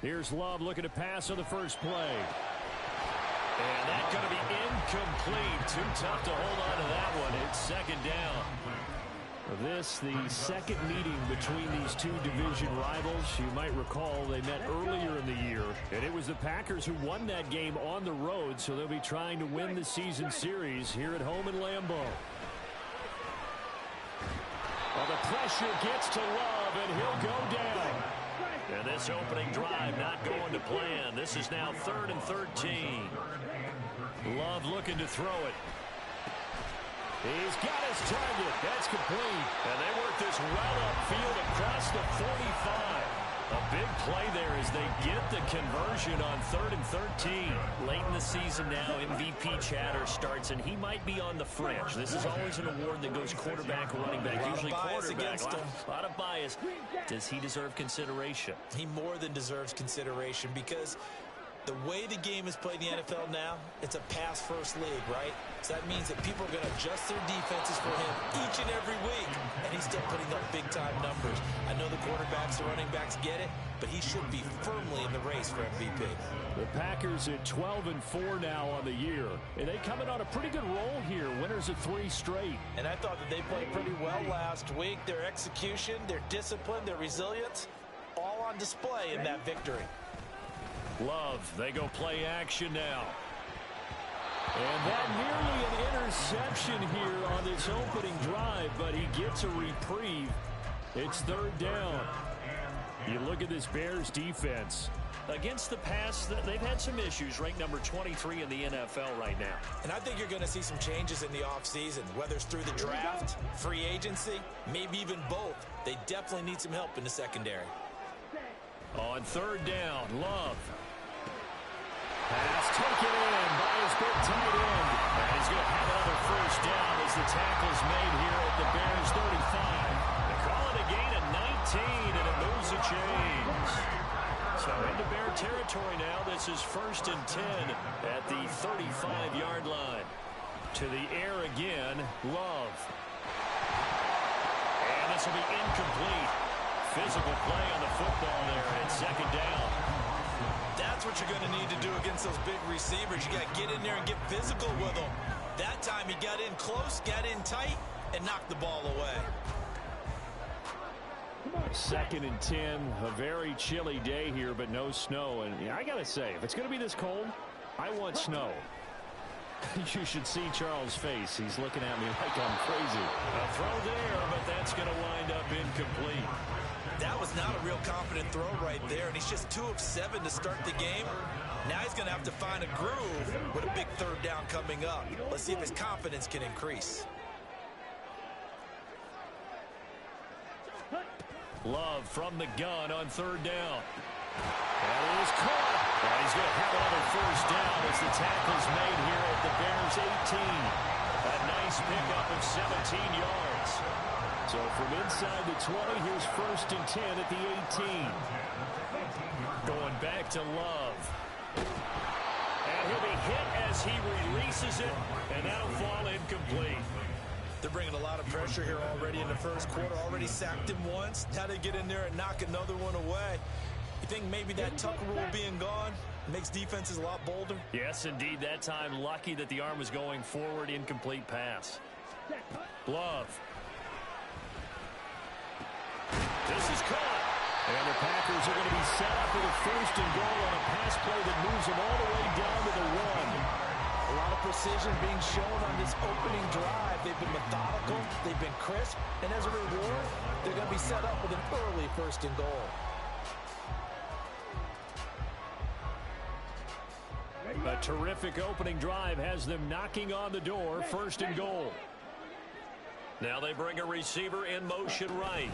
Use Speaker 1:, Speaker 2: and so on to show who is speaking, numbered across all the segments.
Speaker 1: Here's Love looking to pass on the first play. And that's going to be incomplete. Too tough to hold on to that one. It's second down. This, the second meeting between these two division rivals. You might recall they met earlier in the year, and it was the Packers who won that game on the road, so they'll be trying to win the season series here at home in Lambeau. Well, the pressure gets to Love, and he'll go down. And this opening drive not going to plan. This is now 3rd and 13. Love looking to throw it. He's got his target. That's complete. And they work this well upfield across the 45. A big play there as they get the conversion on 3rd and 13.
Speaker 2: Late in the season now, MVP chatter starts, and he might be on the fringe. This is always an award that goes quarterback, running back, usually quarterback. A lot of bias. Does he deserve consideration?
Speaker 3: He more than deserves consideration because the way the game is played in the NFL now, it's a pass-first league, right? So that means that people are going to adjust their defenses for him each and every week, and he's still putting up big-time numbers. I know the quarterbacks, the running backs get it, but he should be firmly in the race for MVP.
Speaker 1: The Packers at 12-4 now on the year, and they coming on a pretty good roll here, winners of 3 straight.
Speaker 3: And I thought that they played pretty well last week. Their execution, their discipline, their resilience, all on display in that victory.
Speaker 1: Love, they go play action now. And that nearly an interception here on this opening drive, but he gets a reprieve. It's 3rd down. You look at this Bears defense.
Speaker 2: Against the pass, they've had some issues, ranked number 23 in the NFL right now.
Speaker 3: And I think you're going to see some changes in the offseason, whether it's through the draft, free agency, maybe even both. They definitely need some help in the secondary.
Speaker 1: On 3rd down, Love. Pass taken in by his big tight end. And he's going to have another first down as the tackle's made here at the Bears 35. They call it a gain of 19, and it moves the chains. So into Bear territory now. This is 1st and 10 at the 35-yard line. To the air again, Love. And this will be incomplete. Physical play on the football there, and it's 2nd down.
Speaker 3: That's what you're going to need to do against those big receivers. You got to get in there and get physical with them. That time he got in close, got in tight, and knocked the ball away.
Speaker 1: 2nd and 10, a very chilly day here, but no snow. And I got to say, if it's going to be this cold, I want snow. You should see Charles' face. He's looking at me like I'm crazy.
Speaker 2: A throw there, but that's going to wind up incomplete.
Speaker 3: That was not a real confident throw right there, and he's just 2 of 7 to start the game. Now he's going to have to find a groove with a big 3rd down coming up. Let's see if his confidence can increase.
Speaker 1: Love from the gun on 3rd down. That is caught. And he's going to have another first down as the tackle's made here at the Bears 18. A nice pickup of 17 yards. So from inside the 20, here's 1st and 10 at the 18. Going back to Love. And he'll be hit as he releases it, and that'll fall incomplete.
Speaker 3: They're bringing a lot of pressure here already in the first quarter. Already sacked him once. Now they get in there and knock another one away. You think maybe that Tucker rule being gone makes defenses a lot bolder?
Speaker 2: Yes, indeed. That time, lucky that the arm was going forward. Incomplete pass.
Speaker 1: Love. This is caught. And the Packers are going to be set up with a 1st and goal on a pass play that moves them all the way down to the 1.
Speaker 3: A lot of precision being shown on this opening drive. They've been methodical, they've been crisp, and as a reward, they're going to be set up with an early 1st and goal.
Speaker 1: A terrific opening drive has them knocking on the door, 1st and goal.
Speaker 2: Now they bring a receiver in motion right.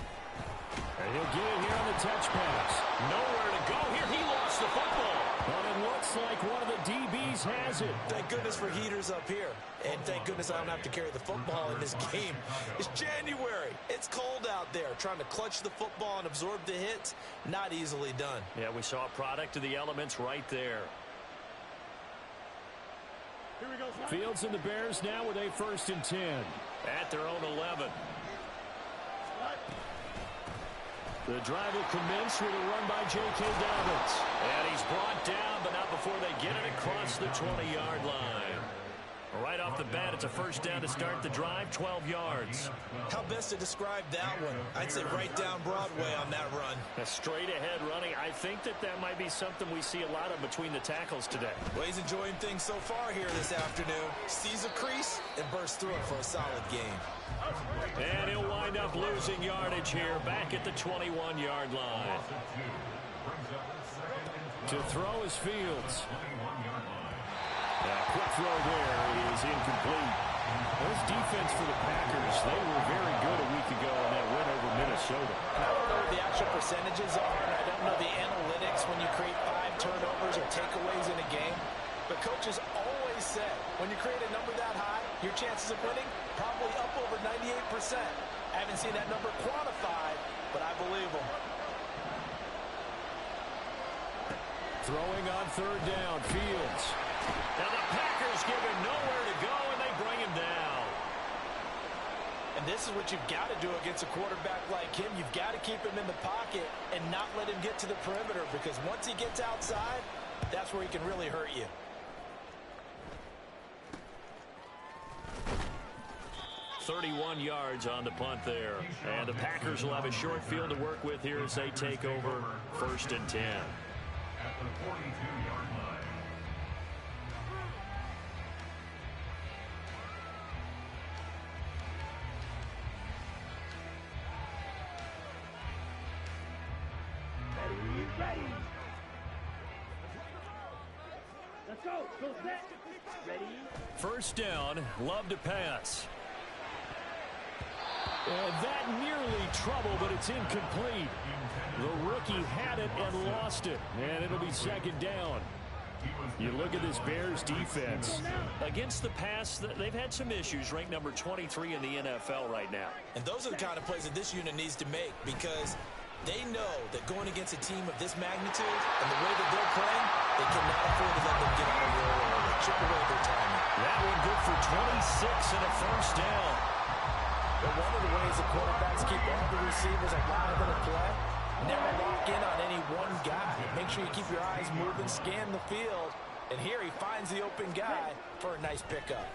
Speaker 1: And he'll get it here on the touch pass.
Speaker 2: Nowhere to go here. He lost the football.
Speaker 1: But it looks like one of the DBs has it.
Speaker 3: Thank goodness for heaters up here. And thank goodness I don't have to carry the football in this game. It's January. It's cold out there. Trying to clutch the football and absorb the hits, not easily done.
Speaker 2: Yeah, we saw a product of the elements right there.
Speaker 1: Fields and the Bears now with a 1st and 10.
Speaker 2: At their own 11.
Speaker 1: The drive will commence with a run by J.K. Dobbins. And he's brought down, but not before they get it across the 20-yard line. Right off the bat, it's a first down to start the drive, 12 yards.
Speaker 3: How best to describe that one? I'd say right down Broadway on that run.
Speaker 2: A straight-ahead running. I think that might be something we see a lot of between the tackles today.
Speaker 3: Well, he's enjoying things so far here this afternoon. Sees a crease and bursts through it for a solid game.
Speaker 2: And he'll wind up losing yardage here back at the 21-yard line.
Speaker 1: To throw is Fields. Quick throw there is incomplete. This defense for the Packers, they were very good a week ago in that win over Minnesota.
Speaker 3: And I don't know what the actual percentages are, and I don't know the analytics when you create 5 turnovers or takeaways in a game. But coaches always said, when you create a number that high, your chances of winning probably up over 98%. I haven't seen that number quantified, but I believe them.
Speaker 1: Throwing on third down, Fields.
Speaker 2: Now the Packers give him nowhere to go, and they bring him down.
Speaker 3: And this is what you've got to do against a quarterback like him. You've got to keep him in the pocket and not let him get to the perimeter, because once he gets outside, that's where he can really hurt you.
Speaker 2: .31 yards on the punt there. And the Packers will have a short field to work with here as they take over 1st and 10.
Speaker 4: At the 42-yard line.
Speaker 5: Ready. Let's go. Go set. Ready.
Speaker 1: First down, Love to pass. That nearly trouble, but it's incomplete. The rookie had it and lost it, and it'll be 2nd down. You look at this Bears defense.
Speaker 2: Against the pass, they've had some issues, ranked number 23 in the NFL right now.
Speaker 3: And those are the kind of plays that this unit needs to make, because they know that going against a team of this magnitude and the way that they're playing, they cannot afford to let them get on a roll or chip away their timing.
Speaker 1: That one good for 26 and a first down.
Speaker 3: But one of the ways the quarterbacks keep all the receivers alive in a play, never lock in on any one guy. Make sure you keep your eyes moving, scan the field. And here he finds the open guy for a nice pickup.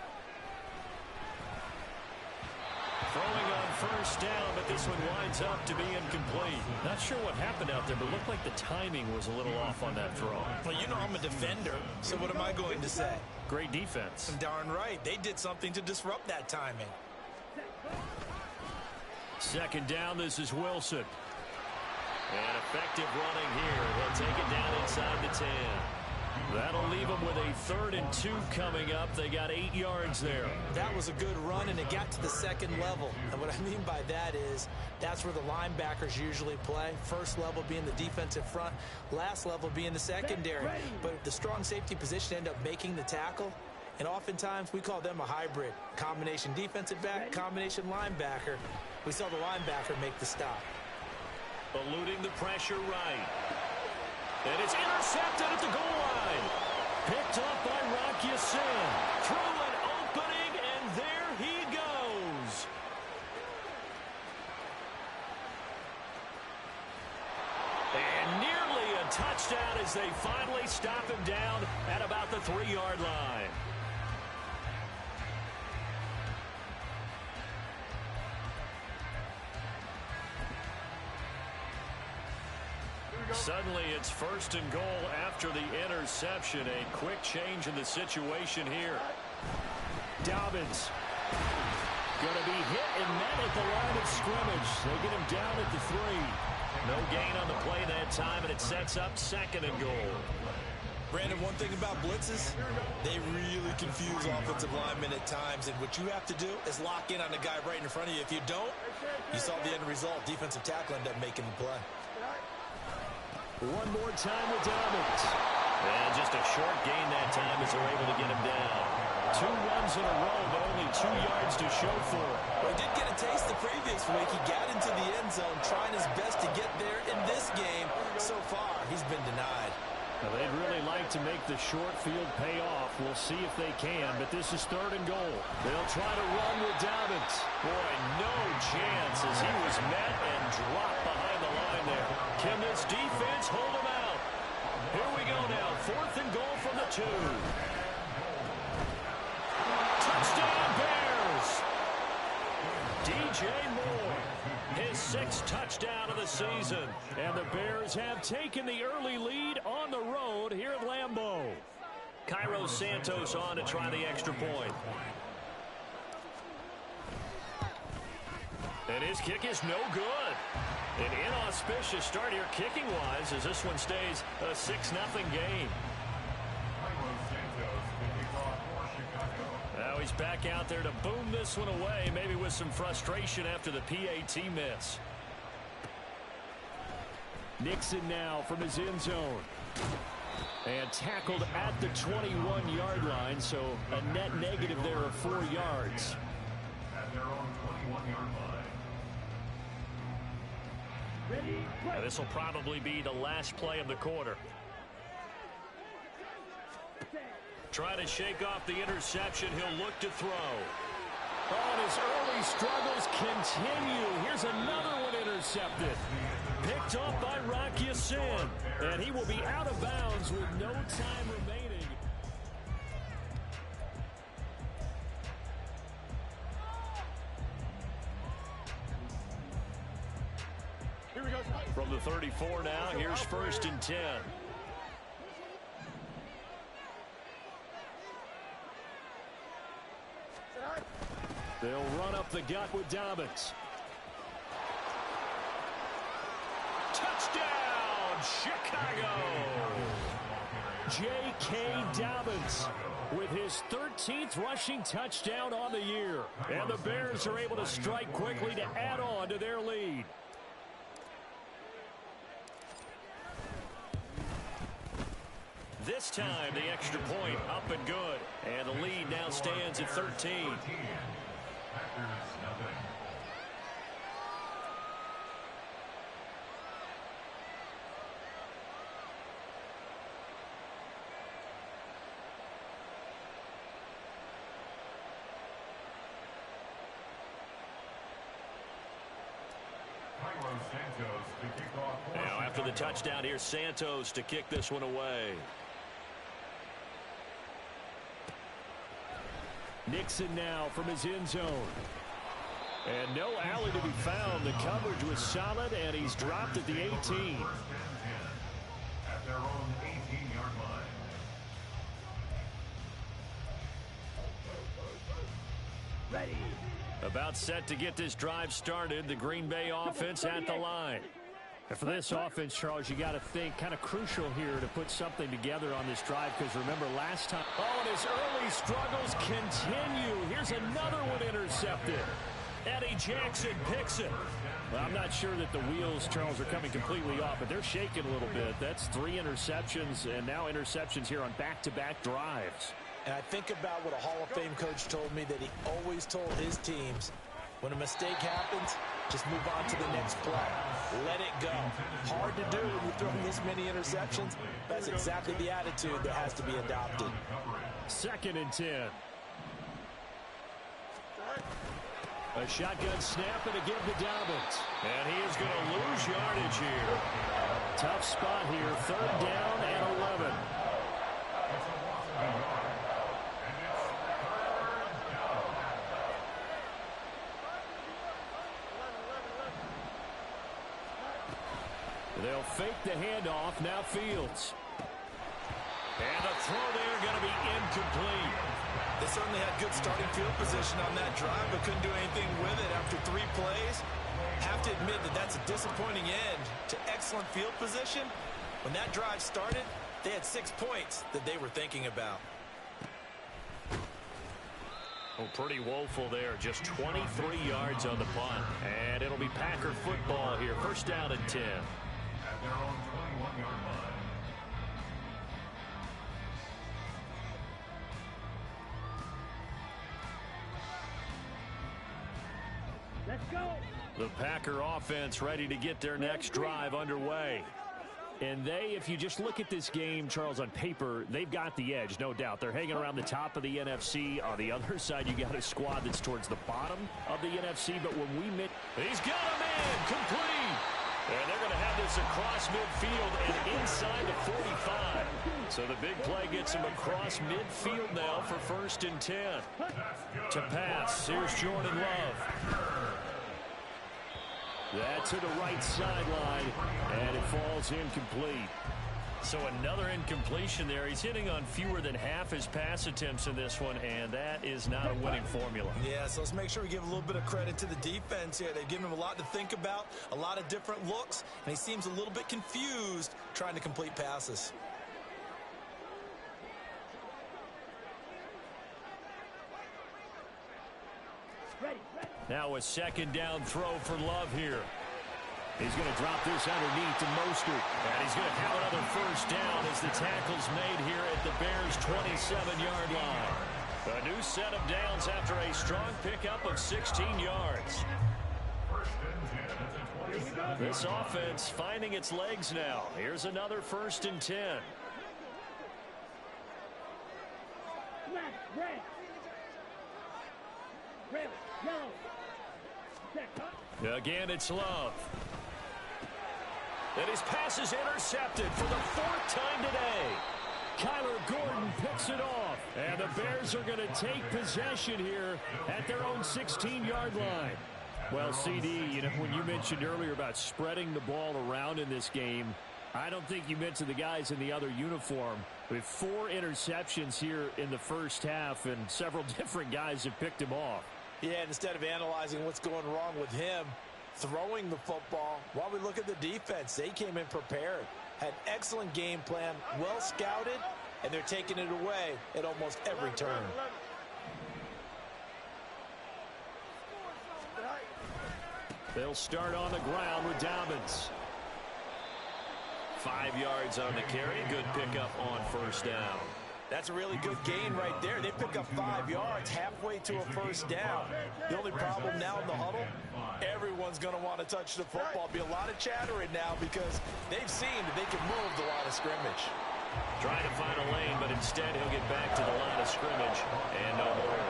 Speaker 2: Throwing on first down, but this one winds up to be incomplete.
Speaker 1: Not sure what happened out there, but it looked like the timing was a little off on that throw.
Speaker 3: Well, you know I'm a defender, so what am I going to say?
Speaker 1: Great defense.
Speaker 3: Darn right. They did something to disrupt that timing.
Speaker 1: 2nd down, this is Wilson.
Speaker 2: And effective running here. They'll take it down inside the 10.
Speaker 1: That'll leave them with a 3rd and 2 coming up. They got 8 yards there.
Speaker 3: That was a good run, and it got to the 2nd level. And what I mean by that is that's where the linebackers usually play. First level being the defensive front, last level being the secondary. But the strong safety position end up making the tackle. And oftentimes we call them a hybrid. Combination defensive back, combination linebacker. We saw the linebacker make the stop.
Speaker 2: Eluding the pressure right. And it's intercepted at the goal line.
Speaker 1: Picked up by Rock Ya-Sin.
Speaker 2: Through an opening, and there he goes. And nearly a touchdown as they finally stop him down at about the 3-yard line. Suddenly it's 1st and goal after the interception. A quick change in the situation here.
Speaker 1: Dobbins going to be hit and met at the line of scrimmage. They get him down at the 3.
Speaker 2: No gain on the play that time, and it sets up 2nd and goal.
Speaker 3: Brandon, one thing about blitzes, they really confuse offensive linemen at times, and what you have to do is lock in on the guy right in front of you. If you don't, you saw the end result. Defensive tackle ended up making the play.
Speaker 1: One more time with Dobbins.
Speaker 2: And just a short gain that time as they're able to get him down.
Speaker 1: 2 runs in a row, but only 2 yards to show for it.
Speaker 3: Well, he did get a taste the previous week. He got into the end zone, trying his best to get there in this game. So far, he's been denied.
Speaker 1: Now, they'd really like to make the short field pay off. We'll see if they can, but this is 3rd and goal. They'll try to run with Dobbins.
Speaker 2: Boy, no chance as he was met and dropped behind the line line there. Can this defense hold them out? Here we go now. 4th and goal from the 2. Touchdown, Bears! DJ Moore, his 6th touchdown of the season. And the Bears have taken the early lead on the road here at Lambeau. Cairo Santos on to try the extra point. And his kick is no good. An inauspicious start here kicking-wise as this one stays a 6-0 game. Now he's back out there to boom this one away, maybe with some frustration after the PAT miss.
Speaker 1: Nixon now from his end zone. And tackled at the 21-yard line, so a net negative there of 4 yards.
Speaker 4: At their own 21-yard line.
Speaker 2: This will probably be the last play of the quarter. Try to shake off the interception. He'll look to throw.
Speaker 1: Oh, and his early struggles continue. Here's another one intercepted. Picked off by Rock Ya-Sin. And he will be out of bounds with no time remaining.
Speaker 5: Here we go.
Speaker 2: From the 34 now, here's 1st and 10.
Speaker 1: They'll run up the gut with Dobbins.
Speaker 2: Touchdown, Chicago!
Speaker 1: J.K. Dobbins with his 13th rushing touchdown on the year. And the Bears are able to strike quickly to add on to their lead.
Speaker 2: This time, the extra point up and good. And the lead now stands at 13. Now, after the touchdown, here's Santos to kick this one away.
Speaker 1: Nixon now from his end zone. And no alley to be found. The coverage was solid, and he's dropped at the 18.
Speaker 4: At their own 18-yard line.
Speaker 5: Ready.
Speaker 2: About set to get this drive started. The Green Bay offense at the line.
Speaker 1: And for this offense, Charles, you got to think kind of crucial here to put something together on this drive, because remember last time. Oh, and his early struggles continue. Here's another one intercepted.
Speaker 2: Eddie Jackson picks it.
Speaker 1: Well, I'm not sure that the wheels, Charles, are coming completely off, but they're shaking a little bit. That's 3 interceptions, and now interceptions here on back-to-back drives.
Speaker 3: And I think about what a Hall of Fame coach told me, that he always told his teams, when a mistake happens, just move on to the next play. Let it go. Hard to do when you throw this many interceptions. That's exactly the attitude that has to be adopted.
Speaker 1: 2nd and 10. A shotgun snap and a give to Dobbins.
Speaker 2: And he is going to lose yardage here.
Speaker 1: Tough spot here. 3rd down and 11. They'll fake the handoff. Now Fields.
Speaker 2: And the throw there going to be incomplete.
Speaker 3: They certainly had good starting field position on that drive, but couldn't do anything with it after 3 plays. Have to admit that that's a disappointing end to excellent field position. When that drive started, they had 6 points that they were thinking about.
Speaker 2: Oh, pretty woeful there. Just 23 yards on the punt. And it'll be Packer football here. 1st down and 10.
Speaker 4: At their own 21-yard line.
Speaker 5: Let's go.
Speaker 2: The Packer offense ready to get their next drive underway.
Speaker 1: And they, if you just look at this game, Charles, on paper, they've got the edge, no doubt. They're hanging around the top of the NFC. On the other side, you got a squad that's towards the bottom of the NFC. But when we met,
Speaker 2: he's got a man complete. And they're going to have this across midfield and inside the 45. So the big play gets him across midfield now for 1st and 10. To pass, here's Jordan Love. That to the right sideline, and it falls incomplete. So another incompletion there. He's hitting on fewer than half his pass attempts in this one, and that is not a winning formula.
Speaker 3: Yeah, so let's make sure we give a little bit of credit to the defense here. They've given him a lot to think about, a lot of different looks, and he seems a little bit confused trying to complete passes.
Speaker 2: Now a 2nd down throw for Love here. He's going to drop this underneath to Mostert. And he's going to have another 1st down as the tackle's made here at the Bears' 27-yard line. A new set of downs after a strong pickup of 16 yards. This offense finding its legs now. Here's another 1st and 10. Again, it's Love. And his pass is intercepted for the 4th time today. Kyler Gordon picks it off. And the Bears are going to take possession here at their own 16-yard line. Well, CD, you know, when you mentioned earlier about spreading the ball around in this game, I don't think you mentioned the guys in the other uniform. With 4 interceptions here in the first half, and several different guys have picked him off.
Speaker 3: Yeah, and instead of analyzing what's going wrong with him, throwing the football, while we look at the defense, they came in prepared, had excellent game plan, well scouted, and they're taking it away at almost every turn.
Speaker 2: They'll start on the ground with Dobbins. 5 yards on the carry. Good pickup on 1st down.
Speaker 3: That's a really good gain right there. They pick up 5 yards halfway to a 1st down. The only problem now in the huddle, everyone's going to want to touch the football. Be a lot of chattering now because they've seen that they can move the line of scrimmage.
Speaker 2: Trying to find a lane, but instead he'll get back to the line of scrimmage and no more.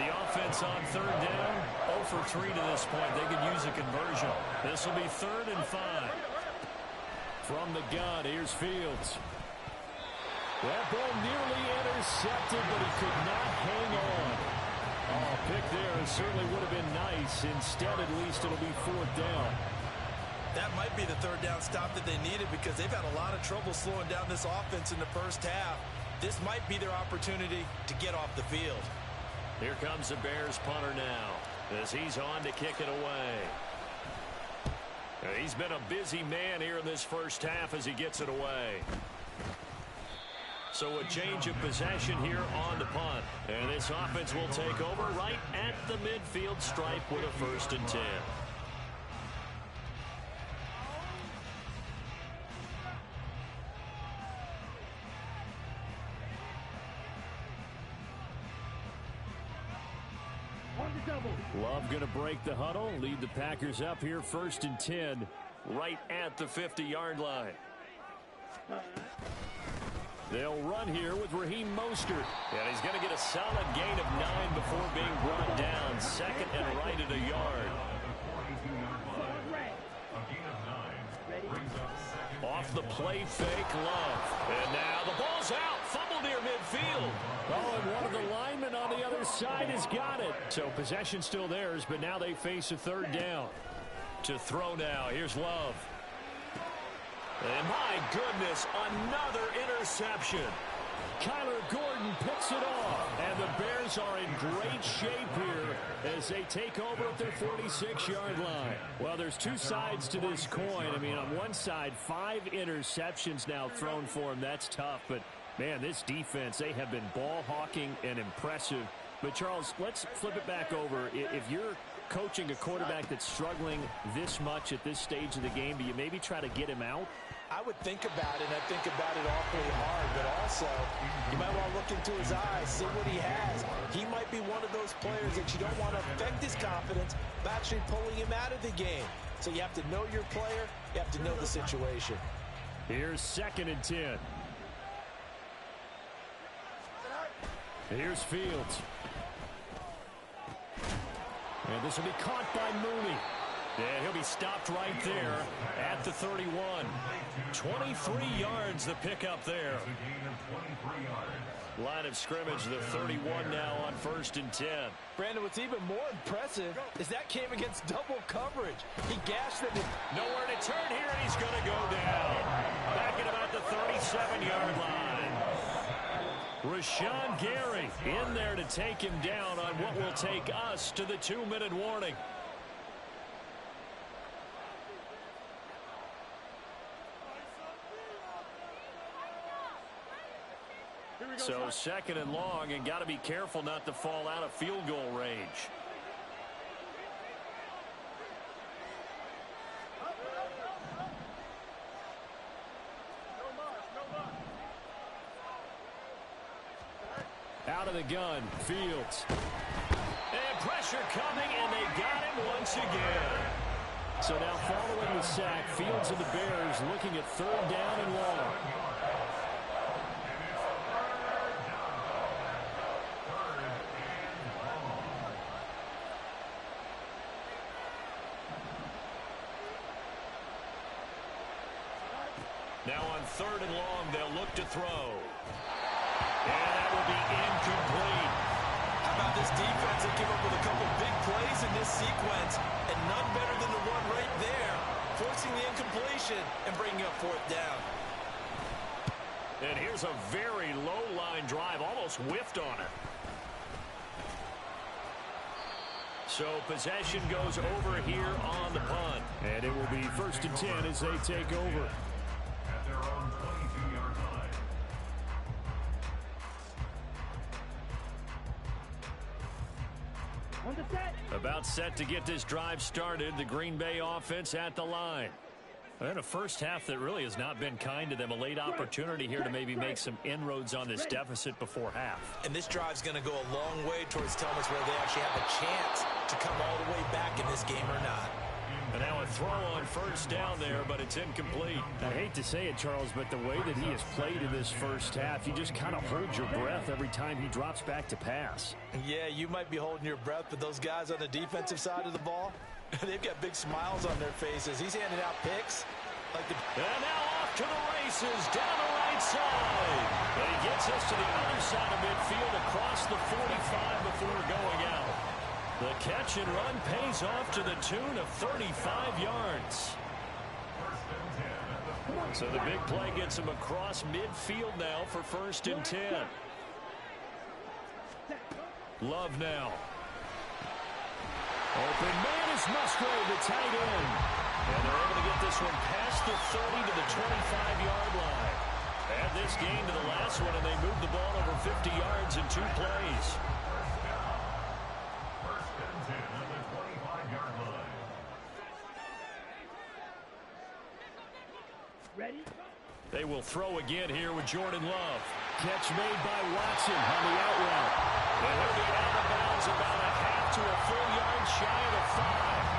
Speaker 2: The offense on 3rd down, 0 for 3 to this point. They could use a conversion. This will be 3rd and 5. From the gun, here's Fields. That ball nearly intercepted, but he could not hang on. Oh, pick there certainly would have been nice. Instead, at least, it'll be 4th down.
Speaker 3: That might be the 3rd down stop that they needed because they've had a lot of trouble slowing down this offense in the first half. This might be their opportunity to get off the field.
Speaker 2: Here comes the Bears punter now as he's on to kick it away. He's been a busy man here in this first half as he gets it away. So a change of possession here on the punt. And this offense will take over right at the midfield stripe with a 1st and 10. Love going to break the huddle, lead the Packers up here 1st and 10 right at the 50-yard line. They'll run here with Raheem Mostert. And he's going to get a solid gain of 9 before being brought down. 2nd and right at a yard. Off the play fake, Love. And now the ball's out. Fumble near midfield. Oh, and one of the linemen on the other side has got it. So possession still theirs, but now they face a 3rd down. To throw now, here's Love. And my goodness, another interception. Kyler Gordon picks it off. And the Bears are in great shape here as they take over at their 46-yard line. Well, there's 2 sides to this coin. I mean, on one side, 5 interceptions now thrown for him. That's tough. But, man, this defense, they have been ball hawking and impressive. But, Charles, let's flip it back over. If you're coaching a quarterback that's struggling this much at this stage of the game, do you maybe try to get him out?
Speaker 3: I would think about it, and I think about it awfully hard, but also you might want to look into his eyes, see what he has. He might be one of those players that you don't want to affect his confidence by actually pulling him out of the game. So you have to know your player, you have to know the situation.
Speaker 2: Here's 2nd and 10. Here's Fields. And this will be caught by Mooney. And he'll be stopped right there at the 31. 23 yards the pickup there. Line of scrimmage, the 31 now on 1st and 10.
Speaker 3: Brandon, what's even more impressive is that came against double coverage. He gashed them.
Speaker 2: Nowhere to turn here, and he's going to go down. Back at about the 37-yard line. Rashawn Gary in there to take him down on what will take us to the 2-minute warning. So 2nd and long, and got to be careful not to fall out of field goal range. Out of the gun, Fields. And pressure coming, and they got him once again. So now following the sack, Fields and the Bears looking at 3rd down and long. Now on 3rd and long, they'll look to throw. And that will be incomplete.
Speaker 3: How about this defense? They came up with a couple big plays in this sequence, and none better than the one right there, forcing the incompletion and bringing up 4th down.
Speaker 2: And here's a very low-line drive, almost whiffed on it. So possession goes over here on the punt. And it will be 1st and 10 as they take over.
Speaker 4: At their own 22-yard line.
Speaker 5: On the set.
Speaker 2: About set to get this drive started. The Green Bay offense at the line. And a first half that really has not been kind to them. A late opportunity here to maybe make some inroads on this deficit before half.
Speaker 3: And this drive's going to go a long way towards telling us whether they actually have a chance to come all the way back in this game or not.
Speaker 2: And now a throw on 1st down there, but it's incomplete. I hate to say it, Charles, but the way that he has played in this first half, you just kind of hold your breath every time he drops back to pass.
Speaker 3: Yeah, you might be holding your breath, but those guys on the defensive side of the ball, they've got big smiles on their faces. He's handing out picks.
Speaker 2: And now off to the races, down the right side. And he gets us to the other side of midfield across the 45 before going out. The catch and run pays off to the tune of 35 yards. So the big play gets him across midfield now for 1st and 10. Love now. Open man is Musgrave, the tight end. And they're able to get this one past the 30 to the 25-yard line. Add this game to the last one, and they moved the ball over 50 yards in 2 plays.
Speaker 4: First and 10 at the 25-yard line.
Speaker 5: Ready?
Speaker 2: They will throw again here with Jordan Love. Catch made by Watson on the out route. And he'll be out of bounds about a half to a full yard shy of the 5.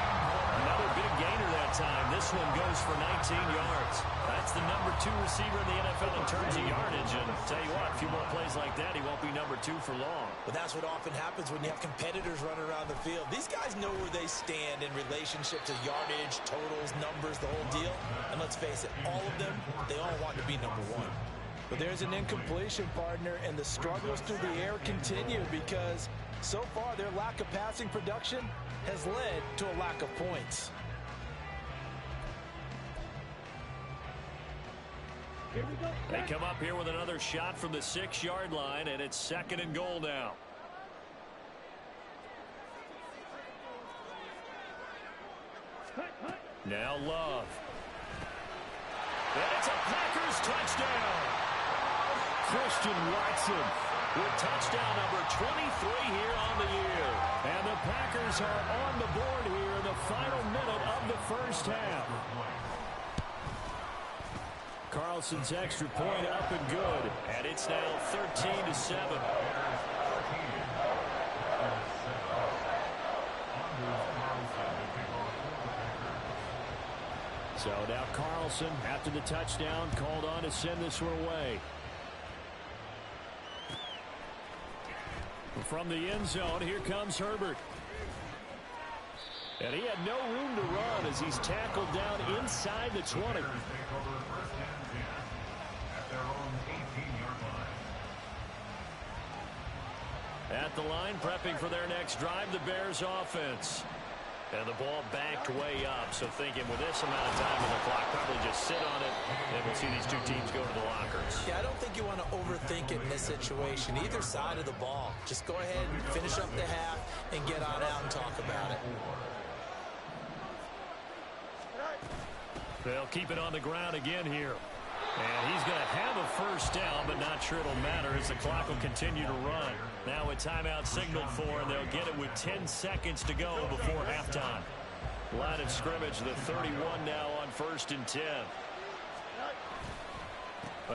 Speaker 2: Another big gainer that time. This one goes for 19 yards. That's the number 2 receiver in the NFL in terms of yardage. And tell you what, a few more plays like that, he won't be number 2 for long.
Speaker 3: But that's what often happens when you have competitors running around the field. These guys know where they stand in relationship to yardage, totals, numbers, the whole deal. And let's face it, all of them, they all want to be number 1. But there's an incompletion, partner, and the struggles through the air continue because so far their lack of passing production has led to a lack of points.
Speaker 5: Here we go.
Speaker 2: They come up here with another shot from the 6-yard line, and it's 2nd and goal now. Now Love. And it's a Packers touchdown. Christian Watson with touchdown number 23 here on the year. And the Packers are on the board here in the final minute of the first half. Carlson's extra point up and good. And it's now 13-7. So now Carlson, after the touchdown, called on to send this one away. From the end zone, here comes Herbert.
Speaker 1: And he had no room to run as he's tackled down inside the 20.
Speaker 4: Take over first and 10 at their own 18-yard line.
Speaker 1: At the line, prepping for their next drive, the Bears offense. And the ball backed way up, so thinking with this amount of time on the clock, probably just sit on it, and we'll see these two teams go to the lockers.
Speaker 3: Yeah, I don't think you want to overthink it in this situation. Either side of the ball. Just go ahead and finish up the half and get on out and talk about it.
Speaker 1: They'll keep it on the ground again here. And he's going to have a first down, but not sure it'll matter as the clock will continue to run. Now a timeout signaled for, and they'll get it with 10 seconds to go before halftime. Line of scrimmage, the 31 now on 1st and 10.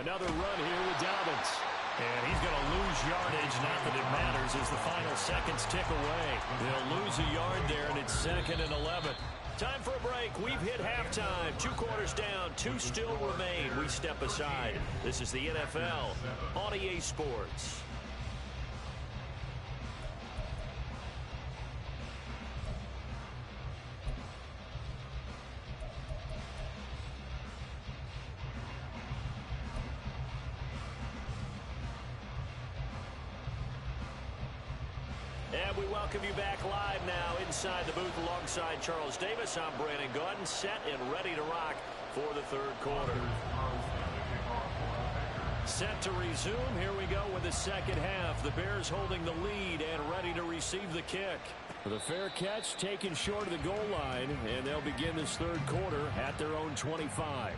Speaker 1: Another run here with Dobbins. And he's going to lose yardage, not that it matters, as the final seconds tick away. They'll lose a yard there, and it's 2nd and 11. Time for a break. We've hit halftime. 2 quarters down. 2 still remain. We step aside. This is the NFL on EA Sports. And we welcome you back live now inside the booth alongside Charles Davis. I'm Brandon Gaudin, set and ready to rock for the 3rd quarter. Set to resume. Here we go with the 2nd half. The Bears holding the lead and ready to receive the kick. The fair catch taken short of the goal line, and they'll begin this 3rd quarter at their own 25.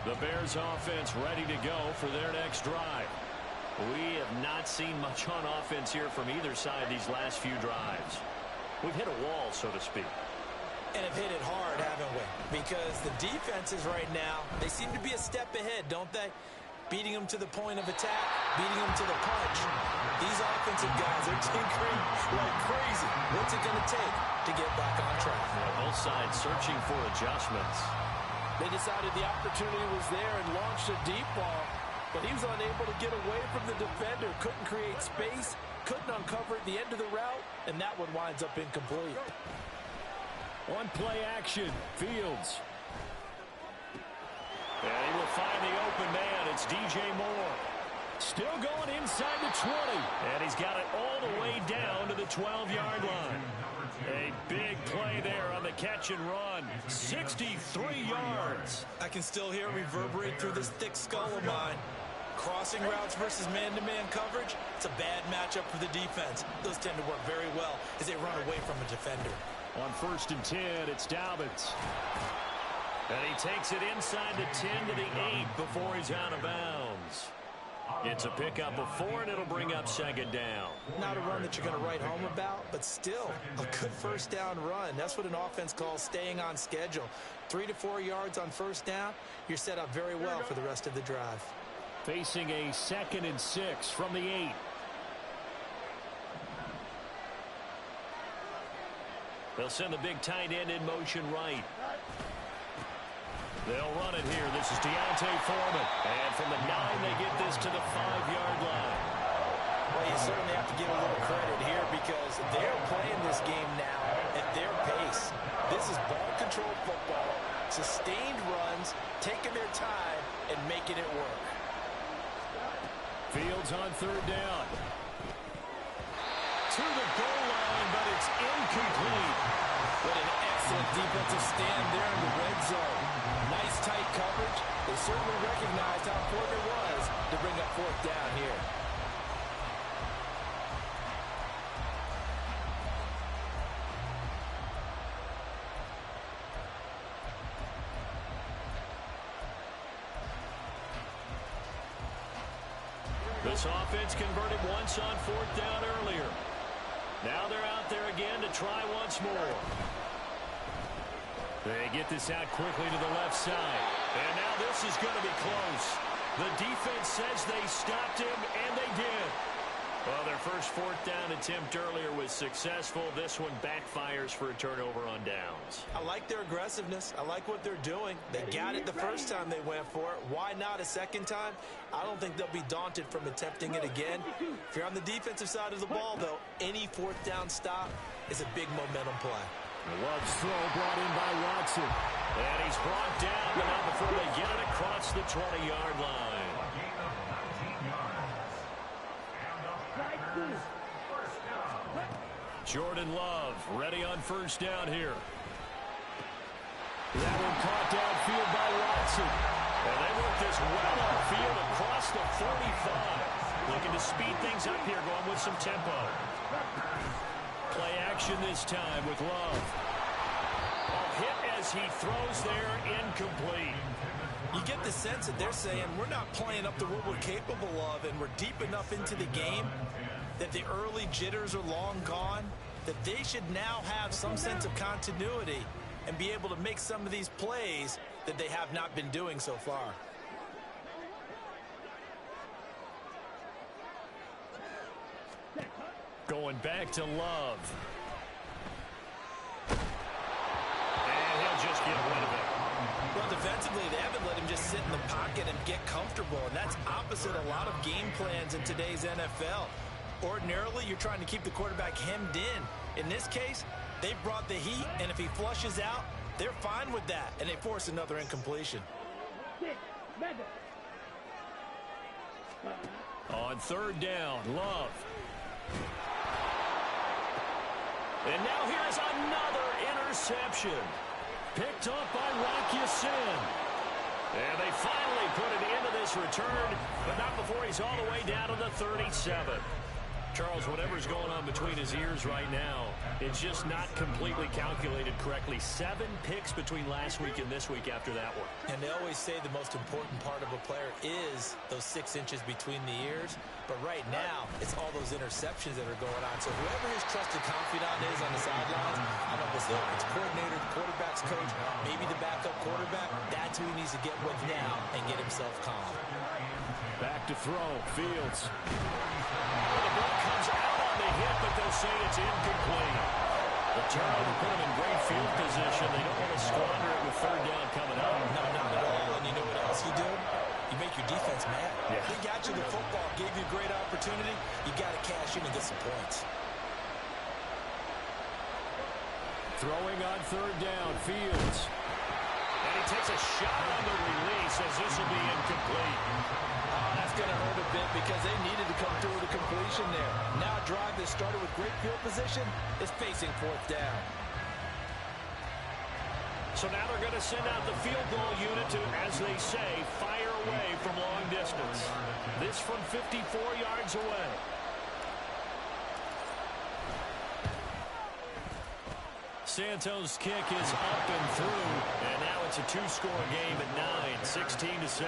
Speaker 1: The Bears offense ready to go for their next drive. We have not seen much on offense here from either side these last few drives. We've hit a wall, so to speak.
Speaker 3: And have hit it hard, haven't we? Because the defenses right now, they seem to be a step ahead, don't they? Beating them to the point of attack, beating them to the punch. These offensive guys are tinkering like crazy. What's it going to take to get back on track?
Speaker 1: Yeah, both sides searching for adjustments.
Speaker 6: They decided the opportunity was there and launched a deep ball, but he was unable to get away from the defender, couldn't create space, couldn't uncover at the end of the route, and that one winds up incomplete.
Speaker 1: On play action, Fields. And he will find the open man. It's DJ Moore. Still going inside the 20. And he's got it all the way down to the 12-yard line. A big play there on the catch and run. 63 yards.
Speaker 3: I can still hear it reverberate through this thick skull of mine. Crossing routes versus man-to-man coverage, it's a bad matchup for the defense. Those tend to work very well as they run away from a defender.
Speaker 1: On 1st and 10, it's Dobbins. And he takes it inside the 10 to the 8 before he's out of bounds. It's a pickup of 4, and it'll bring up 2nd down.
Speaker 3: Not a run that you're going to write home about, but still a good 1st down run. That's what an offense calls staying on schedule. 3 to 4 yards on 1st down, you're set up very well for the rest of the drive.
Speaker 1: Facing a 2nd and 6 from the 8. They'll send the big tight end in motion right. They'll run it here. This is Deontay Foreman. And from the 9, they get this to the 5-yard line.
Speaker 3: Well, you certainly have to give a little credit here because they're playing this game now at their pace. This is ball-controlled football, sustained runs, taking their time, and making it work.
Speaker 1: Fields on 3rd down. To the goal line, but it's incomplete.
Speaker 3: What an excellent defensive stand there in the red zone. Nice tight coverage. They certainly recognized how important it was to bring up 4th down here.
Speaker 1: This offense converted once on 4th down earlier. Now they're out there again to try once more. They get this out quickly to the left side. And now this is going to be close. The defense says they stopped him, and they did.
Speaker 2: Well, their first fourth down attempt earlier was successful. This one backfires for a turnover on downs.
Speaker 3: I like their aggressiveness. I like what they're doing. They got it the first time they went for it. Why not a second time? I don't think they'll be daunted from attempting it again. If you're on the defensive side of the ball, though, any fourth down stop is a big momentum play.
Speaker 1: Love's throw brought in by Watson.
Speaker 2: And he's brought down, but not before they get it across the 20-yard line. Jordan Love ready on first down here.
Speaker 1: That one caught downfield by Watson.
Speaker 2: And they work this well upfield across the 45. Looking to speed things up here, going with some tempo. Play action this time with Love. Hit as he throws there, incomplete.
Speaker 3: You get the sense that they're saying we're not playing up to what we're capable of, and we're deep enough into the game that the early jitters are long gone, that they should now have some sense of continuity and be able to make some of these plays that they have not been doing so far.
Speaker 2: Going back to Love. And he'll just get rid of it.
Speaker 3: Well, defensively, they haven't let him just sit in the pocket and get comfortable, and that's opposite a lot of game plans in today's NFL. Ordinarily, you're trying to keep the quarterback hemmed in. In this case, they brought the heat, and if he flushes out, they're fine with that, and they force another incompletion.
Speaker 2: On third down, Love. And now here's another interception. Picked up by Rock Ya-Sin. And they finally put it into this return, but not before he's all the way down to the 37. Charles, whatever's going on between his ears right now, it's just not completely calculated correctly. 7 picks between last week and this week after that one.
Speaker 3: And they always say the most important part of a player is those 6 inches between the ears. But right now, it's all those interceptions that are going on. So whoever his trusted confidant is on the sidelines, I don't know if it's coordinator, the quarterback's coach, maybe the backup quarterback, that's who he needs to get with now and get himself calm.
Speaker 1: Back to throw, Fields.
Speaker 2: The ball comes out on the hit, but they'll say it's incomplete. The turnover put them in great field position. They don't want to squander it with third down coming up.
Speaker 3: No, not at all. And you know what else you do? You make your defense mad.
Speaker 2: Yeah.
Speaker 3: They got you the football, gave you a great opportunity. You got to cash in and get some points.
Speaker 1: Throwing on third down, Fields.
Speaker 2: And he takes a shot on the release as this will be incomplete.
Speaker 6: Oh, that's going to hurt a bit because they needed to come through with a completion there. Now a drive that started with great field position is facing fourth down.
Speaker 2: So now they're going to send out the field goal unit to, as they say, fire away from long distance. This from 54 yards away. Santos' kick is up and through, and now it's a 2-score game at 9, 16-7.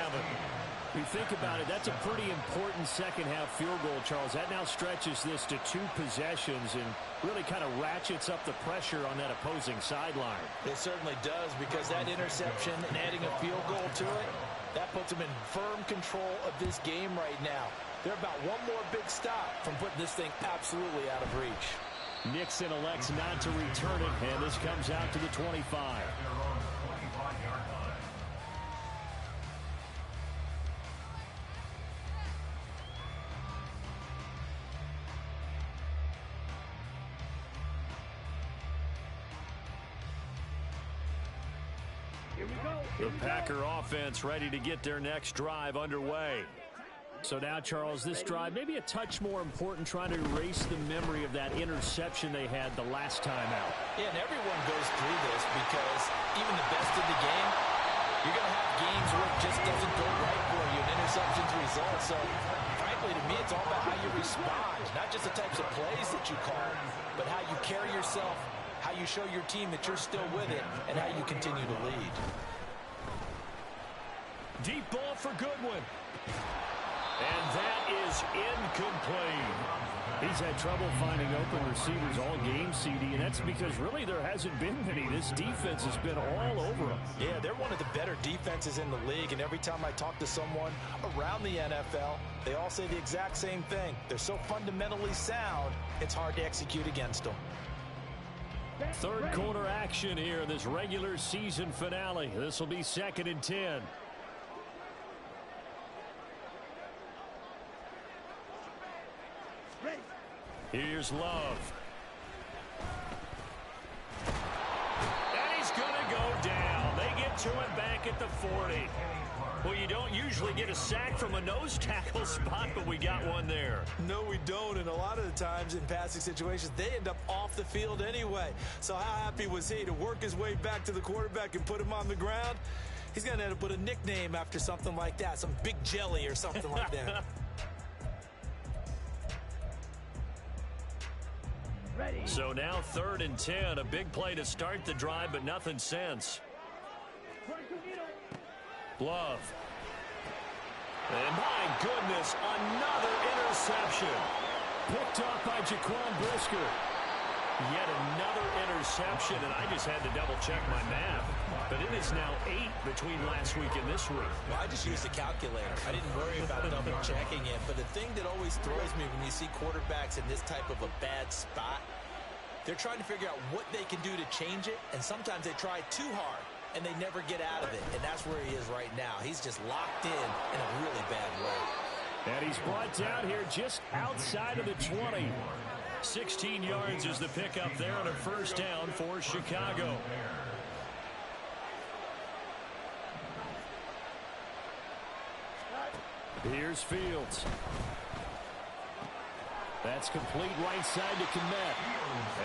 Speaker 1: If you think about it, that's a pretty important second-half field goal, Charles. That now stretches this to 2 possessions and really kind of ratchets up the pressure on that opposing sideline.
Speaker 6: It certainly does, because that interception and adding a field goal to it, that puts them in firm control of this game right now. They're about one more big stop from putting this thing absolutely out of reach.
Speaker 1: Nixon elects not to return it, and this comes out to the 25.
Speaker 2: The Packer offense ready to get their next drive underway.
Speaker 1: So now, Charles, this drive maybe a touch more important, trying to erase the memory of that interception they had the last time out.
Speaker 3: Yeah, and everyone goes through this because even the best in the game, you're going to have games where it just doesn't go right for you, and interceptions result. So, frankly, to me, it's all about how you respond, not just the types of plays that you call, but how you carry yourself, how you show your team that you're still with it, and how you continue to lead.
Speaker 2: Deep ball for Goodwin. And that is incomplete.
Speaker 1: He's had trouble finding open receivers all game, CD, and that's because really there hasn't been many. This defense has been all over him.
Speaker 3: Yeah, they're one of the better defenses in the league, and every time I talk to someone around the NFL, they all say the exact same thing. They're so fundamentally sound, it's hard to execute against them.
Speaker 1: Third quarter action here in this regular season finale. This will be 2nd and 10. Here's Love. And he's going to go down. They get to him back at the 40. Well, you don't usually get a sack from a nose tackle spot, but we got one there.
Speaker 3: No, we don't, and a lot of the times in passing situations, they end up off the field anyway. So how happy was he to work his way back to the quarterback and put him on the ground? He's going to end up with a nickname after something like that, some Big Jelly or something like that.
Speaker 1: So now 3rd and 10, a big play to start the drive, but nothing since. Love. And my goodness, another interception. Picked off by Jaquan Brisker. Yet another interception, and I just had to double-check my math. But it is now 8 between last week and this week.
Speaker 3: Well, I just used a calculator. I didn't worry about double-checking it. But the thing that always throws me when you see quarterbacks in this type of a bad spot, they're trying to figure out what they can do to change it, and sometimes they try too hard, and they never get out of it. And that's where he is right now. He's just locked in a really bad way.
Speaker 1: And he's brought down here just outside of the 20. 16 yards is the pickup there on a first down for Chicago. Here's Fields. That's complete right side to Kmet.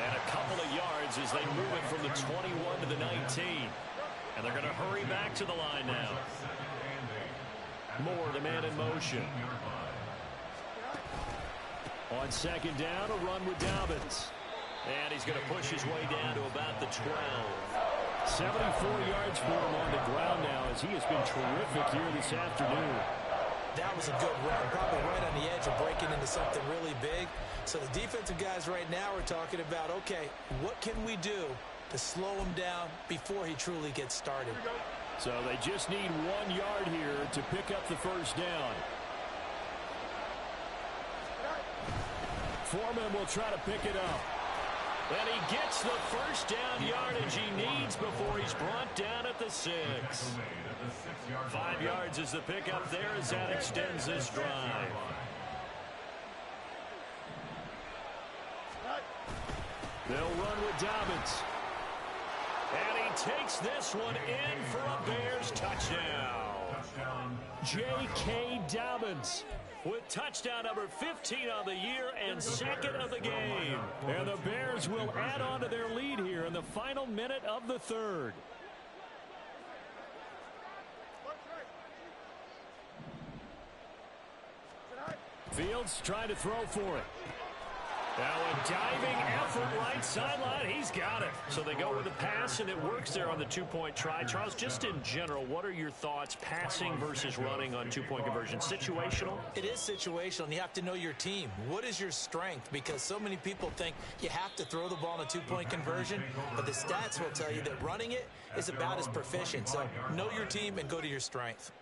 Speaker 1: And a couple of yards as they move it from the 21 to the 19. And they're going to hurry back to the line now. Moore, the man in motion. On 2nd down, a run with Dobbins. And he's going to push his way down to about the 12. 74 yards for him on the ground now as he has been terrific here this afternoon.
Speaker 3: That was a good run, probably right on the edge of breaking into something really big. So the defensive guys right now are talking about, okay, what can we do to slow him down before he truly gets started?
Speaker 1: So they just need 1 yard here to pick up the first down. Foreman will try to pick it up. And he gets the first down yardage he needs before he's brought down at the 6. 5 yards is the pickup there as that extends this drive. They'll run with Dobbins. And he takes this one in for a Bears touchdown. J.K. Dobbins with touchdown number 15 on the year and 2nd of the game. And the Bears will add on to their lead here in the final minute of the 3rd. Fields trying to throw for it. Now a diving effort right sideline. He's got it. So they go with the pass, and it works there on the 2-point try. Charles, just in general, what are your thoughts passing versus running on 2-point conversion? Situational?
Speaker 3: It is situational, and you have to know your team. What is your strength? Because so many people think you have to throw the ball in a 2-point conversion, but the stats will tell you that running it is about as proficient. So know your team and go to your strength.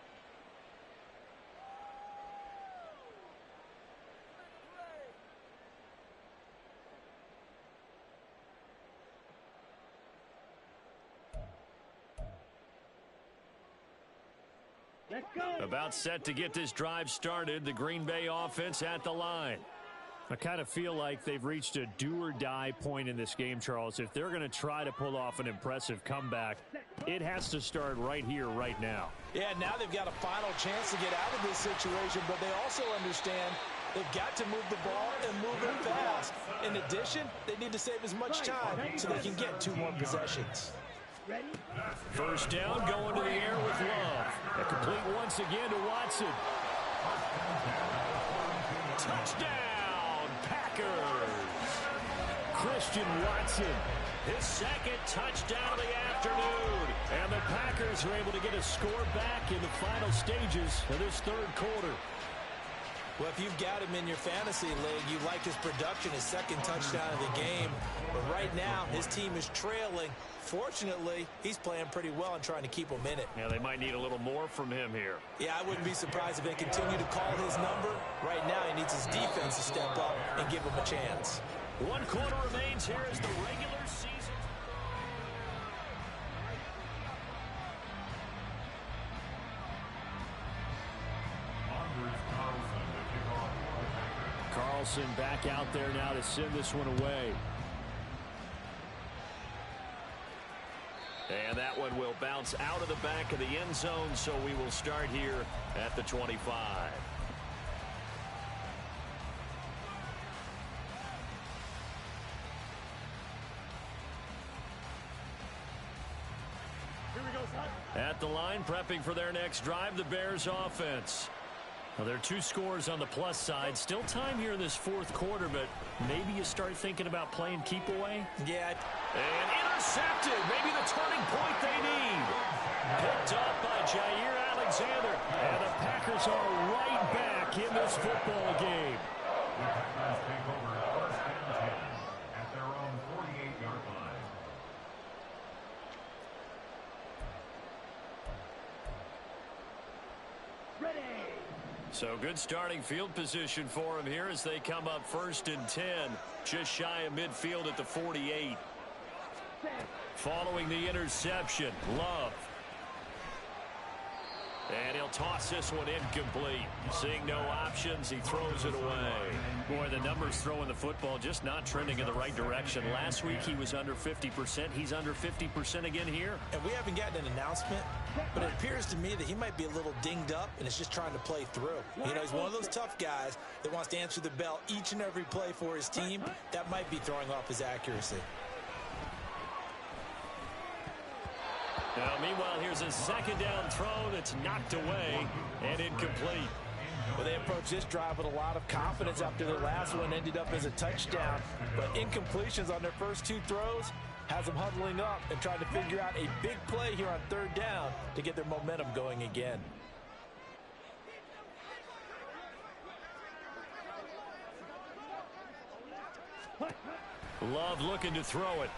Speaker 1: About set to get this drive started, the Green Bay offense at the line. I kind of feel like they've reached a do-or-die point in this game, Charles. If they're going to try to pull off an impressive comeback, it has to start right here, right now.
Speaker 3: Yeah, now they've got a final chance to get out of this situation, but they also understand they've got to move the ball and move it fast. In addition, they need to save as much time so they can get 2 more possessions.
Speaker 1: First down, going to the air with Love. A complete once again to Watson. Touchdown, Packers. Christian Watson, his 2nd touchdown of the afternoon. And the Packers are able to get a score back in the final stages of this 3rd quarter.
Speaker 3: Well, if you've got him in your fantasy league, you like his production, his second touchdown of the game. But right now, his team is trailing. Fortunately, he's playing pretty well and trying to keep them in it.
Speaker 2: Yeah, they might need a little more from him here.
Speaker 3: Yeah, I wouldn't be surprised if they continue to call his number. Right now, he needs his defense to step up and give him a chance.
Speaker 2: 1 quarter remains here as the regular season. Carlson back out there now to send this one away. And that one will bounce out of the back of the end zone, so we will start here at the 25.
Speaker 5: Here we go, son.
Speaker 2: At the line, prepping for their next drive, the Bears offense. Well, there are 2 scores on the plus side. Still time here in this 4th quarter, but maybe you start thinking about playing keep away.
Speaker 3: Yeah.
Speaker 2: And intercepted. Maybe the turning point they need. Picked up by Jair Alexander. And the Packers are right back in this football game.
Speaker 4: The Packers take over 1st and 10 at their own 48-yard line.
Speaker 5: Ready.
Speaker 2: So good starting field position for him here as they come up 1st and 10. Just shy of midfield at the 48. Following the interception, Love. And he'll toss this one incomplete. Seeing no options, he throws it away. Boy, the numbers throwing the football just not trending in the right direction. Last week he was under 50%. He's under 50% again here.
Speaker 3: And we haven't gotten an announcement, but it appears to me that he might be a little dinged up and is just trying to play through. You know, he's one of those tough guys that wants to answer the bell each and every play for his team. That might be throwing off his accuracy.
Speaker 2: Now, meanwhile, here's a 2nd down throw that's knocked away and incomplete.
Speaker 6: Well, they approached this drive with a lot of confidence after their last one ended up as a touchdown. But incompletions on their first 2 throws has them huddling up and trying to figure out a big play here on 3rd down to get their momentum going again.
Speaker 2: Love looking to throw it.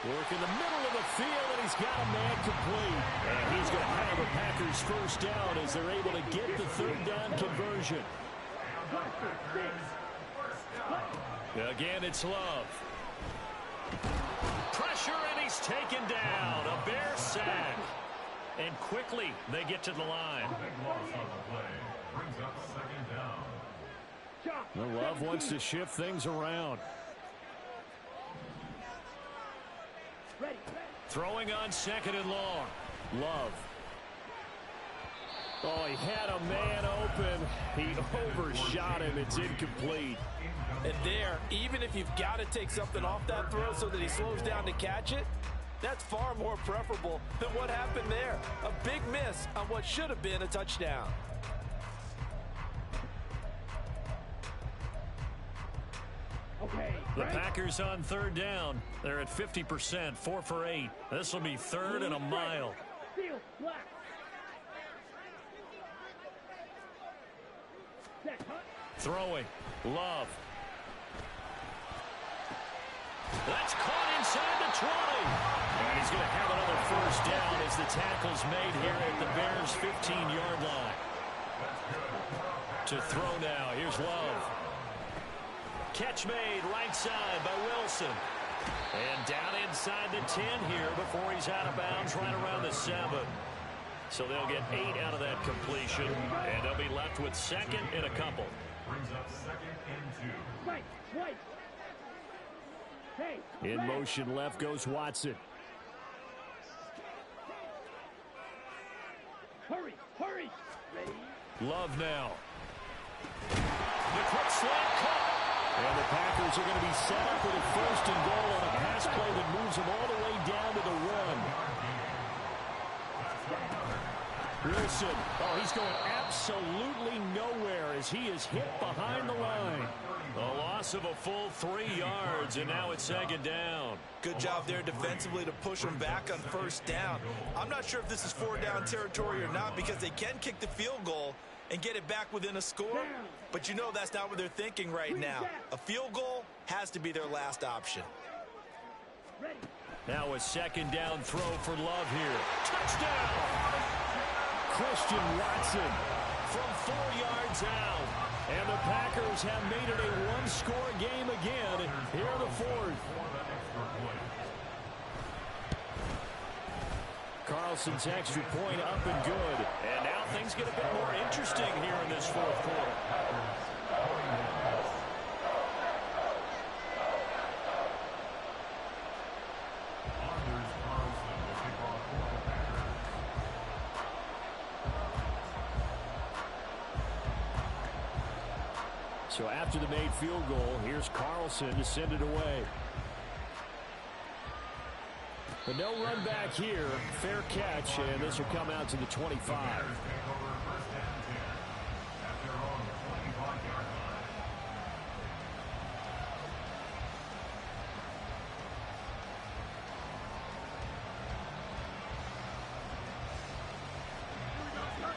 Speaker 2: Work in the middle of the field, and he's got a man complete. And he's going to have the Packers 1st down as they're able to get the 3rd down conversion. Again, it's Love. Pressure, and he's taken down. A Bear sack. And quickly, they get to the line.
Speaker 4: Big loss on the play. Brings up 2nd down.
Speaker 2: The Love wants to shift things around.
Speaker 5: Ready.
Speaker 2: Throwing on 2nd and long. Love. Oh, he had a man open. He overshot him. It's incomplete.
Speaker 6: And there, even if you've got to take something off that throw so that he slows down to catch it, that's far more preferable than what happened there. A big miss on what should have been a touchdown.
Speaker 5: Okay.
Speaker 2: The Packers on 3rd down. They're at 50%, 4 for 8. This will be 3rd and a mile.
Speaker 5: Field black. Set.
Speaker 2: Throwing. Love. That's caught inside the 20. And he's going to have another 1st down as the tackle's made here at the Bears' 15-yard line. To throw now. Here's Love. Catch made right side by Wilson. And down inside the 10 here before he's out of bounds right around the 7. So they'll get 8 out of that completion. And they'll be left with 2nd and a couple.
Speaker 4: Brings up 2nd and 2.
Speaker 5: Right. Right. Hey.
Speaker 2: In motion left goes Watson.
Speaker 5: Hurry. Hurry. Ready.
Speaker 2: Love now. The quick slant cut. And the Packers are going to be set up with a 1st and goal on a pass play that moves them all the way down to the run. Wilson. Oh, he's going absolutely nowhere as he is hit behind the line. A loss of a full 3 yards, and now it's 2nd down.
Speaker 3: Good job there defensively to push them back on 1st down. I'm not sure if this is 4 down territory or not because they can kick the field goal. and get it back within a score. But you know that's not what they're thinking right now. A field goal has to be their last option.
Speaker 1: Now a second down throw for Love here. Touchdown! Christian Watson from 4 yards out. And the Packers have made it a one-score game again here in the fourth. Carlson's extra point up and good.
Speaker 2: And now things get a bit more interesting here in this fourth quarter.
Speaker 1: So after the made field goal, here's Carlson to send it away. But no run back here. Fair catch, and this will come out to the 25.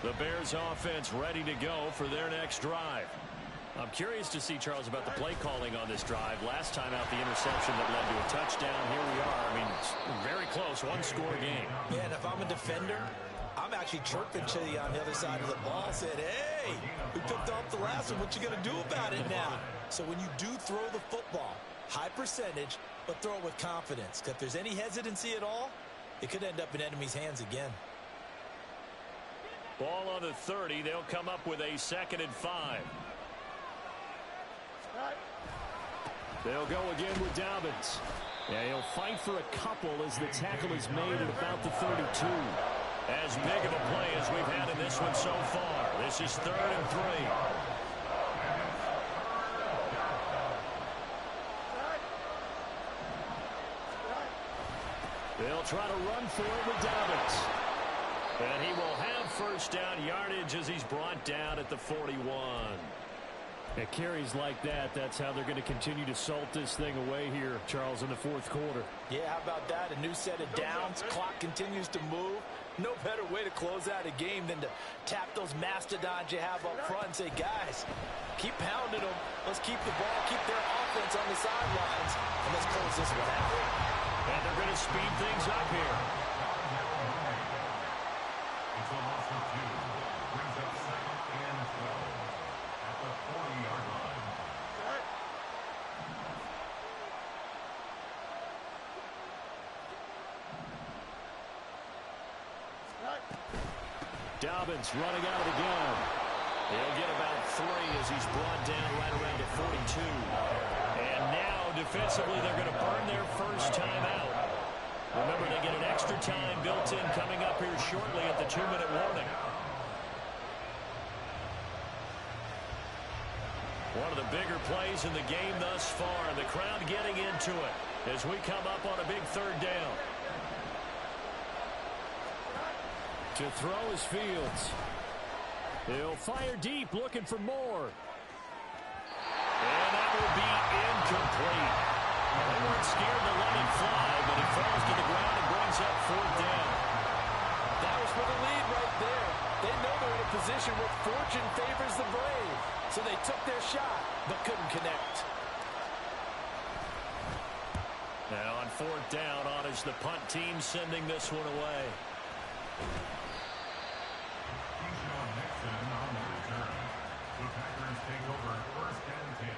Speaker 2: The Bears offense ready to go for their next drive. I'm curious to see, Charles, about the play calling on this drive. Last time out, the interception that led to a touchdown. Here we are. I mean, it's very close, one-score game.
Speaker 3: Yeah, and if I'm a defender, I'm actually chirping to you on the other side of the ball, said, hey, we picked off the last one. What you going to do about it now? So when you do throw the football, high percentage, but throw it with confidence. Because if there's any hesitancy at all, it could end up in enemy's hands again.
Speaker 2: Ball on the 30. They'll come up with a 2nd and 5.
Speaker 1: They'll go again with Dobbins. Yeah, he'll fight for a couple as the tackle is made at about the 32.
Speaker 2: As big of a play as we've had in this one so far. This is 3rd and 3.
Speaker 1: They'll try to run for it with Dobbins.
Speaker 2: And he will have first down yardage as he's brought down at the 41.
Speaker 1: At carries like that, that's how they're going to continue to salt this thing away here, Charles, in the fourth quarter.
Speaker 3: Yeah, how about that? A new set of downs. Clock continues to move. No better way to close out a game than to tap those mastodons you have up front and say, guys, keep pounding them. Let's keep the ball, keep their offense on the sidelines, and let's close this one out.
Speaker 2: And they're going to speed things up here.
Speaker 4: It's a loss of 2. Brings up 2nd and 12 at the 40-yard line.
Speaker 1: Dobbins running out again.
Speaker 2: He'll get about 3 as he's brought down right around the 42. And now, defensively, they're going to burn their first time out. Remember, they get an extra time built in coming up here shortly at the 2-minute warning. One of the bigger plays in the game thus far. The crowd getting into it as we come up on a big 3rd down.
Speaker 1: To throw is Fields. He'll fire deep, looking for more.
Speaker 2: And that will be incomplete. They weren't scared to let him fly, but he falls to the ground and brings up 4th down.
Speaker 6: That was for the lead right there. They know they're in a position where fortune favors the brave. So they took their shot, but couldn't connect.
Speaker 2: Now on 4th down, on is the punt team sending this one away.
Speaker 4: Keyshawn Nixon on the return. The Packers take over 1st and 10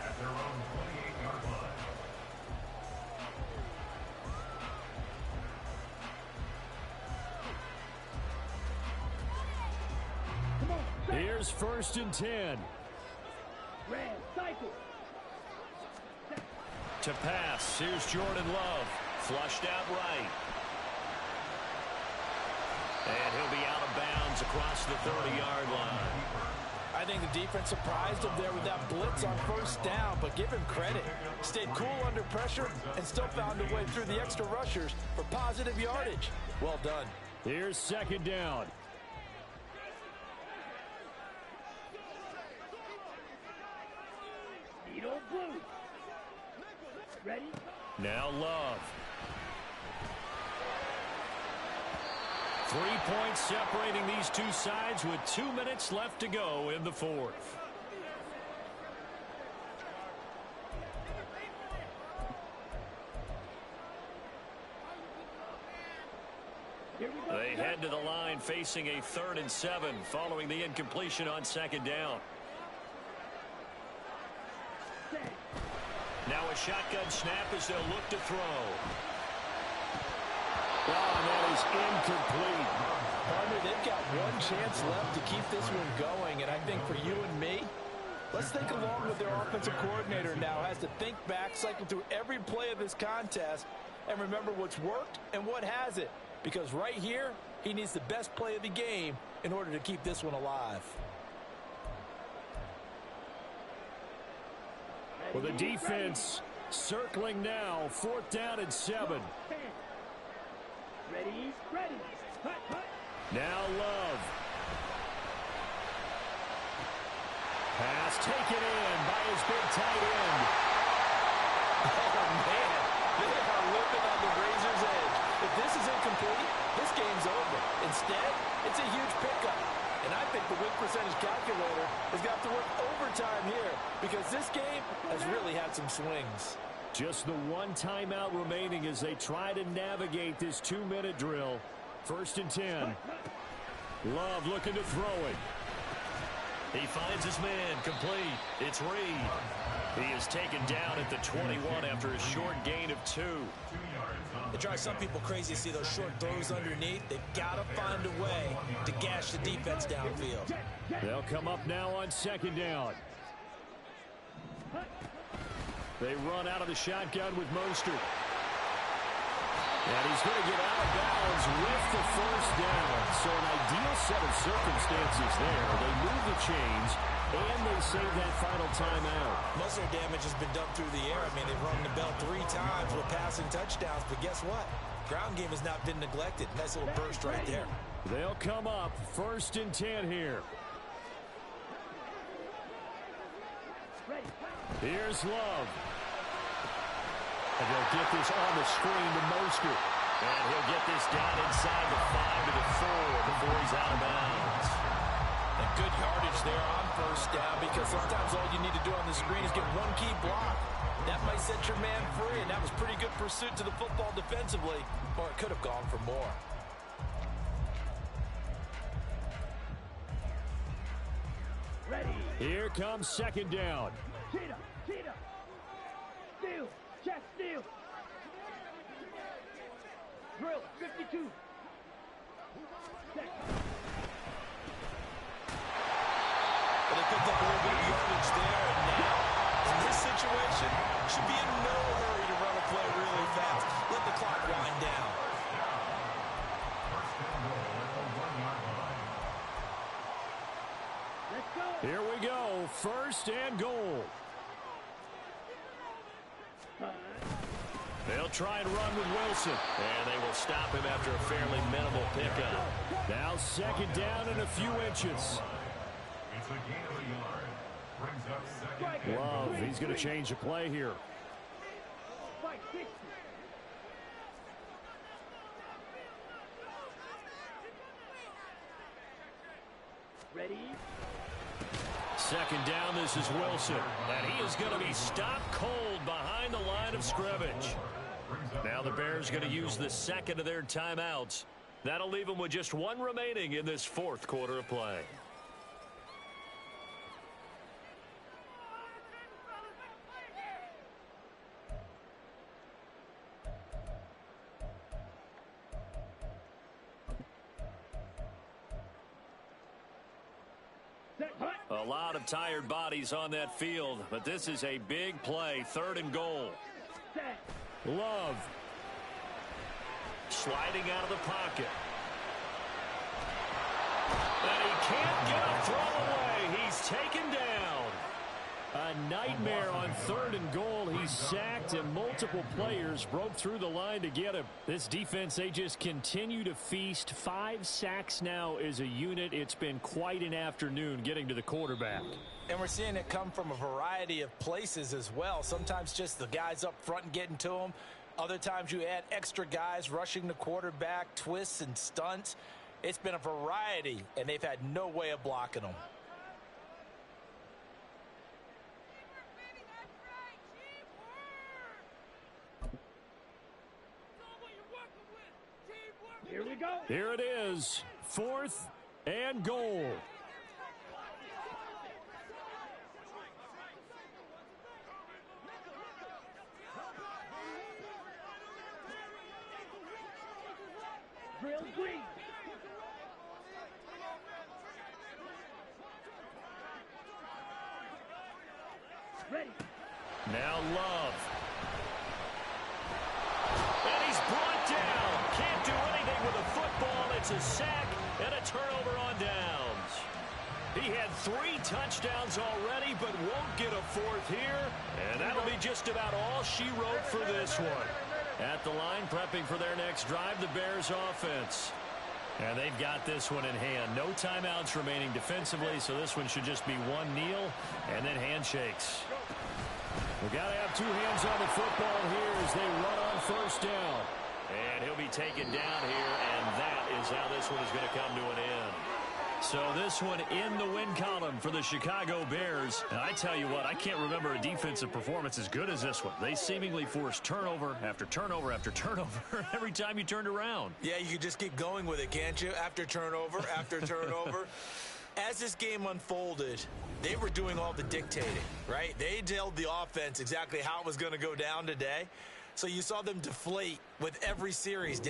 Speaker 4: at their own 28-yard line.
Speaker 1: Here's 1st and 10.
Speaker 5: Red cycle.
Speaker 2: To pass, here's Jordan Love. Flushed out right. And he'll be out of bounds across the 30-yard line.
Speaker 6: I think the defense surprised him there with that blitz on 1st down, but give him credit. Stayed cool under pressure and still found a way through the extra rushers for positive yardage. Well done.
Speaker 1: Here's 2nd down.
Speaker 5: Beetle blue. Ready?
Speaker 2: Now Love. 3 points separating these two sides with 2 minutes left to go in the fourth. They head to the line facing a 3rd and 7 following the incompletion on 2nd down. Now a shotgun snap as they'll look to throw. Oh, and that is incomplete.
Speaker 6: Partner, they've got one chance left to keep this one going, and I think for you and me, let's think along with their offensive coordinator now has to think back, cycle through every play of this contest, and remember what's worked and what hasn't. Because right here, he needs the best play of the game in order to keep this one alive.
Speaker 2: Well, the defense circling now, 4th down and 7.
Speaker 5: Ready, ready. Hut, hut.
Speaker 2: Now Love. Pass taken in by his big tight end.
Speaker 6: Oh, man. They are living on the razor's edge. If this is incomplete, this game's over. Instead, it's a huge pickup. And I think the win percentage calculator is going to have to work overtime here because this game has really had some swings.
Speaker 2: Just the one timeout remaining as they try to navigate this 2-minute drill. 1st and 10. Love looking to throw it. He finds his man complete. It's Reed. He is taken down at the 21 after a short gain of 2.
Speaker 3: It drives some people crazy to see those short throws underneath. They've got to find a way to gash the defense downfield.
Speaker 2: They'll come up now on 2nd down. They run out of the shotgun with Mostert. And he's going to get out of bounds with the 1st down. So an ideal set of circumstances there. They move the chains, and they save that final timeout.
Speaker 3: Most of their damage has been done through the air. I mean, they've rung the bell 3 times with passing touchdowns. But guess what? Ground game has not been neglected. Nice little burst right there.
Speaker 2: They'll come up 1st and 10 here. Here's Love. And they'll get this on the screen to Mostert. And he'll get this down inside the 5 to the 4 before he's out of bounds.
Speaker 6: And good yardage there on 1st down because sometimes all you need to do on the screen is get one key block. That might set your man free, and that was pretty good pursuit to the football defensively, or it could have gone for more.
Speaker 5: Ready.
Speaker 2: Here comes 2nd down.
Speaker 5: Cheetah, cheetah. Steal, chest steal. Drill, 52. Set.
Speaker 3: But they picked up a little bit of yardage there, and now, in this situation, should be in no hurry to run a play really fast. Let the clock wind down.
Speaker 5: Let's go.
Speaker 2: Here we go, 1st and goal. They'll try and run with Wilson. And they will stop him after a fairly minimal pickup. Now 2nd down and a few inches.
Speaker 4: It's a gain of a yard. Brings up 2nd.
Speaker 2: Love, he's going to change the play here.
Speaker 5: Fight 60. Ready.
Speaker 2: 2nd down, this is Wilson. And he is going to be stopped cold behind the line of scrimmage. Now the Bears going to use the 2nd of their timeouts. That'll leave them with just 1 remaining in this 4th quarter of play. A lot of tired bodies on that field, but this is a big play, 3rd and goal. Love. Sliding out of the pocket. And he can't get a throw away. He's taken down. A nightmare on 3rd and goal. He's sacked, and multiple players broke through the line to get him. This defense, they just continue to feast. 5 sacks now as a unit. It's been quite an afternoon getting to the quarterback.
Speaker 6: And we're seeing it come from a variety of places as well. Sometimes just the guys up front and getting to him. Other times you add extra guys rushing the quarterback, twists and stunts. It's been a variety, and they've had no way of blocking them.
Speaker 5: Here we go.
Speaker 1: Here it is, 4th and goal.
Speaker 5: Drill green. Ready.
Speaker 1: Now Love. And he's brought down. Can't do anything with a football. It's a sack and a turnover on downs. He had 3 touchdowns already, but won't get a 4th here. And that'll be just about all she wrote for this one. At the line, prepping for their next drive, the Bears offense. And they've got this one in hand. No timeouts remaining defensively, so this one should just be one kneel and then handshakes. We've got to have 2 hands on the football here as they run on 1st down. And he'll be taken down here, and that is how this one is going to come to an end. So this one in the win column for the Chicago Bears. And I tell you what, I can't remember a defensive performance as good as this one. They seemingly forced turnover after turnover after turnover every time you turned around.
Speaker 3: Yeah, you can just keep going with it, can't you? After turnover, after turnover. As this game unfolded, they were doing all the dictating, right? They told the offense exactly how it was going to go down today. So you saw them deflate with every series.